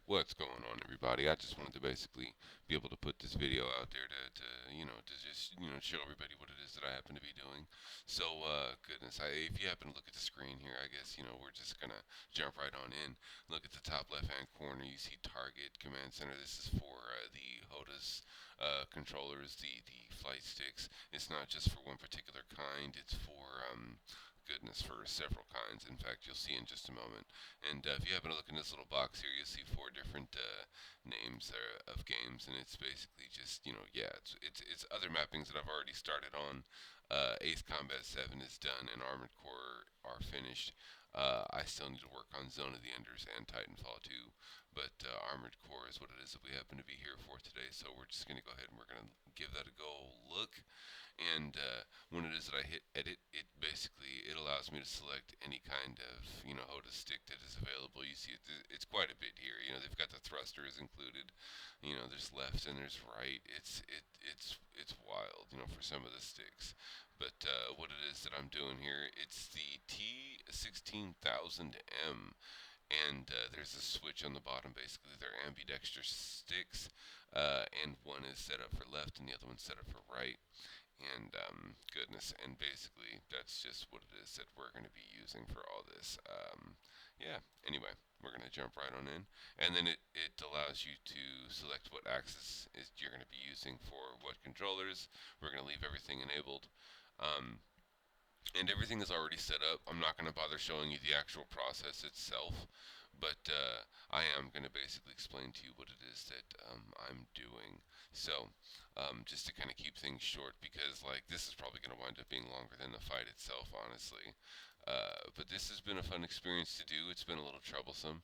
What's going on, everybody? I just wanted to basically be able to put this video out there to just, show everybody what it is that I happen to be doing. So, goodness, if you happen to look at the screen here, I guess, we're just gonna jump right on in. Look at the top left-hand corner. You see Target Command Center. This is for the HOTAS controllers, the flight sticks. It's not just for one particular kind. It's for goodness, for several kinds. In fact, you'll see in just a moment. And if you happen to look in this little box here, you'll see four different names of games, and it's basically just, yeah, it's other mappings that I've already started on. Ace Combat 7 is done, and Armored Core are finished. I still need to work on Zone of the Enders and Titanfall 2, but Armored Core is what it is that we happen to be here for today. So we're just going to go ahead and we're going to give that a go look. And when it is that I hit edit, it allows me to select any kind of HOTA stick that is available. You see it's quite a bit here. They've got the thrusters included. There's left and there's right. It's wild. For some of the sticks. But what it is that I'm doing here, it's the T16000M, and there's a switch on the bottom. Basically, they're ambidextrous sticks, and one is set up for left and the other one's set up for right. And goodness, and basically that's just what it is that we're going to be using for all this. Yeah. Anyway, we're going to jump right on in, and then it allows you to select what axis is you're going to be using for what controllers. We're going to leave everything enabled. Um, and everything is already set up. I'm not going to bother showing you the actual process itself, but I am going to basically explain to you what it is that I'm doing. So, just to kind of keep things short, because like this is probably going to wind up being longer than the fight itself, honestly. But this has been a fun experience to do. It's been a little troublesome.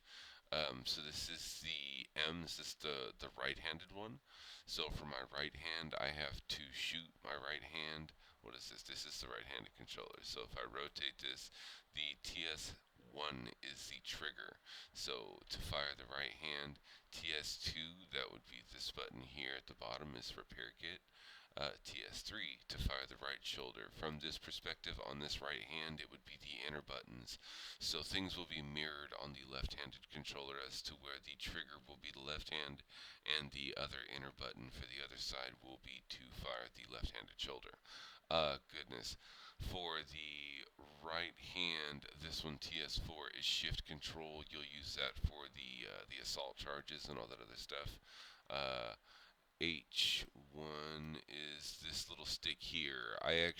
So this is the M. This is the right-handed one. So for my right hand, I have to shoot my right hand. What is this? This is the right-handed controller. So if I rotate this, the TS1 is the trigger. So to fire the right hand, TS2, that would be this button here at the bottom, is repair kit. TS3 to fire the right shoulder. From this perspective, on this right hand, it would be the enter buttons. So things will be mirrored on the left-handed controller as to where the trigger will be the left hand, and the other enter button for the other side will be to fire the left-handed shoulder. Goodness. For the right hand, this one TS4 is shift control. You'll use that for the assault charges and all that other stuff. Uh, H1 is this little stick here. I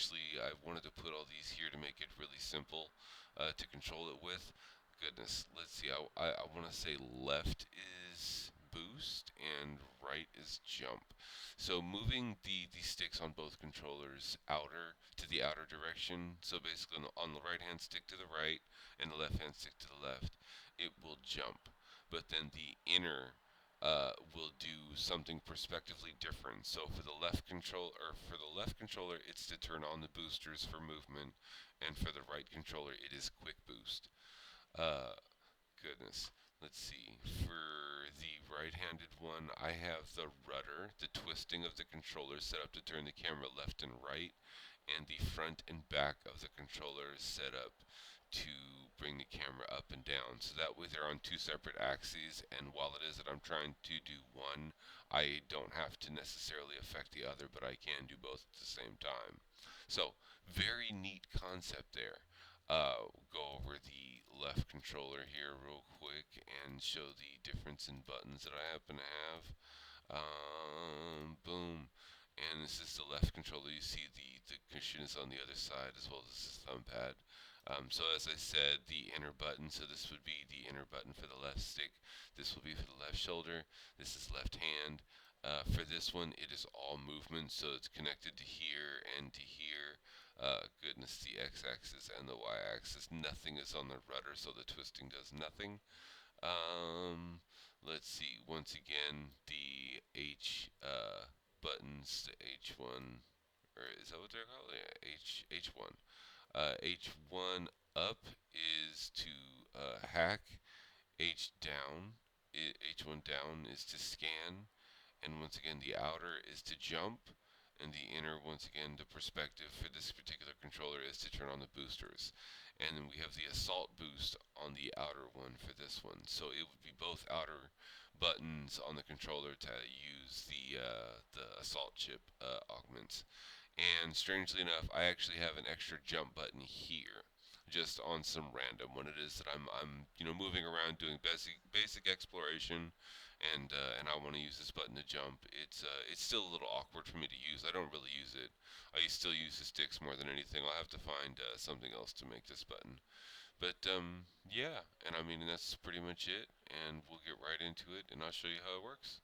wanted to put all these here to make it really simple to control it with. Goodness, let's see. I want to say left is boost and right is jump. So moving the sticks on both controllers outer to the outer direction. So basically on the right hand stick to the right and the left hand stick to the left, it will jump. But then the inner will do something prospectively different. So for the left controller, it's to turn on the boosters for movement, and for the right controller, it is quick boost. Uh, Goodness. Let's see. For the right-handed one, I have the rudder, the twisting of the controller set up to turn the camera left and right, and the front and back of the controller is set up to bring the camera up and down. So that way they're on two separate axes, and while it is that I'm trying to do one, I don't have to necessarily affect the other, but I can do both at the same time. So, very neat concept there. Go over the left controller here real quick and show the difference in buttons that I happen to have. Boom. And this is the left controller. You see the cushion is on the other side as well as the thumb pad. So as I said, the inner button, so this would be the inner button for the left stick. This will be for the left shoulder. This is left hand. For this one, it is all movement, so it's connected to here and to here. Goodness, the x-axis and the y-axis. Nothing is on the rudder, so the twisting does nothing. Um, let's see. Once again, the H buttons, the H1, or is that what they're called? Yeah, H1. H1 up is to hack. H down, H1 down is to scan, and once again the outer is to jump, And the inner, once again, the perspective for this particular controller is to turn on the boosters. And then we have the assault boost on the outer one for this one. So it would be both outer buttons on the controller to use the assault chip augments. And strangely enough, I actually have an extra jump button here, just on some random when it is that I'm moving around doing basic exploration, and I want to use this button to jump. It's still a little awkward for me to use. I don't really use it. I still use the sticks more than anything. I'll have to find something else to make this button. But yeah, and I mean that's pretty much it. And we'll get right into it, and I'll show you how it works.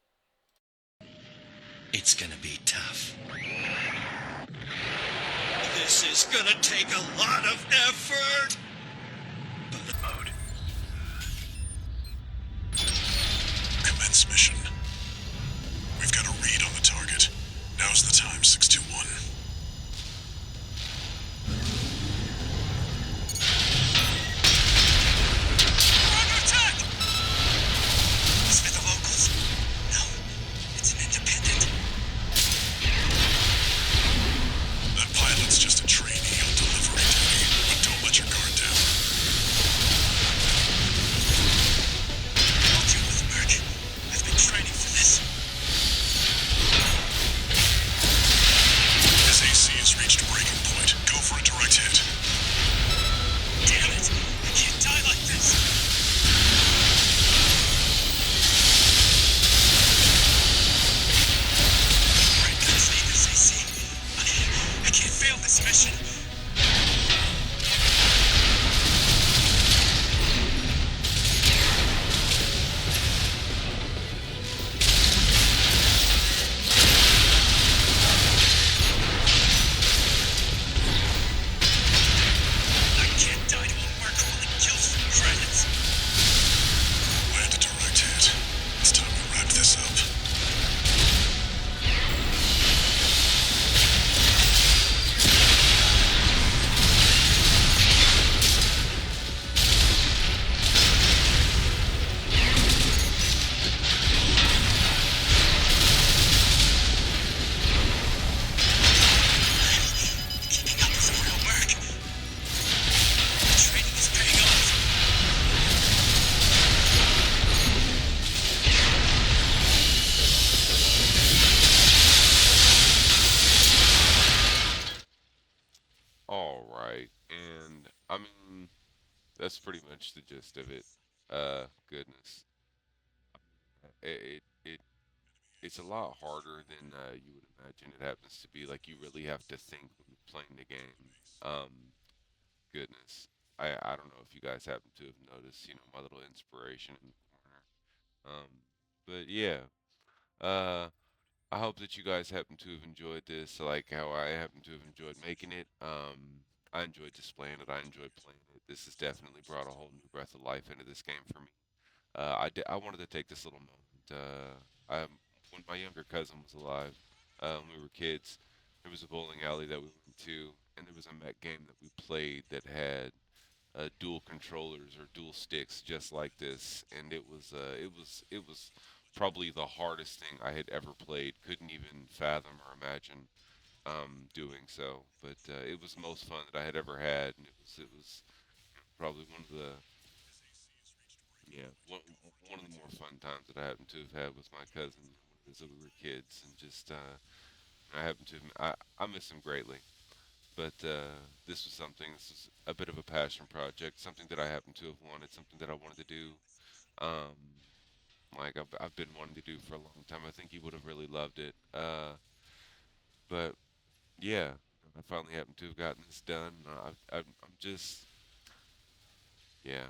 It's gonna be tough. This is gonna take a lot of effort! Bullet mode. Commence mission. We've got a read on the target. Now's the time, 621. We're under attack! Is it the locals? No, it's an independent. That pilot's just a trainee on delivery duty, but don't let your guard down. I'll deal with Merc. I've been training for this. His AC has reached breaking point. Go for a direct hit. Damn it! I can't die like this! Right, guys, need this AC. I can't fail this mission. I can't die to a Merc who only kills for credits. Land a direct hit. It's time we wrap this up. Keeping up with a real Merc. The training is paying off. All right, and I mean that's pretty much the gist of it. Goodness, it it's a lot harder than you would imagine it happens to be. Like you really have to think when you're playing the game. Goodness, I don't know if you guys happen to have noticed, my little inspiration in the corner. But yeah, uh, I hope that you guys happen to have enjoyed this, like how I happen to have enjoyed making it. I enjoyed displaying it. I enjoyed playing it. This has definitely brought a whole new breath of life into this game for me. I wanted to take this little moment. When my younger cousin was alive, when we were kids, there was a bowling alley that we went to, and there was a mech game that we played that had dual controllers or dual sticks just like this, and it was probably the hardest thing I had ever played. Couldn't even fathom or imagine doing so, but it was the most fun that I had ever had, and it was probably one of the yeah, one of the more fun times that I happen to have had with my cousin when it was that we were kids, and just I happen to I miss him greatly. But this was something. This is a bit of a passion project, something that I happen to have wanted, something that I wanted to do. Um, like I've been wanting to do for a long time. I think he would have really loved it. But yeah, I finally happen to have gotten this done. I'm just yeah.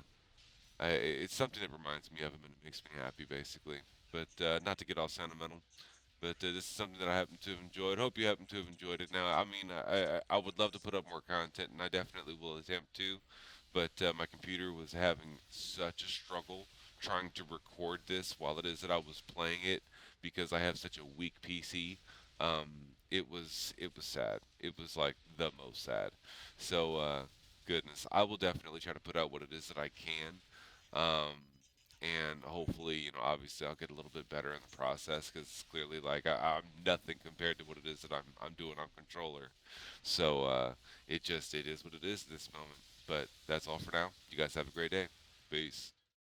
It's something that reminds me of him and it makes me happy, basically. But not to get all sentimental, but this is something that I happen to have enjoyed. Hope you happen to have enjoyed it. Now, I mean, I would love to put up more content, and I definitely will attempt to. But my computer was having such a struggle trying to record this while it is that I was playing it because I have such a weak PC. It was sad. It was like the most sad. So goodness, I will definitely try to put out what it is that I can. Um, and hopefully, obviously I'll get a little bit better in the process because clearly, like I'm nothing compared to what it is that I'm doing on controller. So it is what it is at this moment. But that's all for now. You guys have a great day. Peace.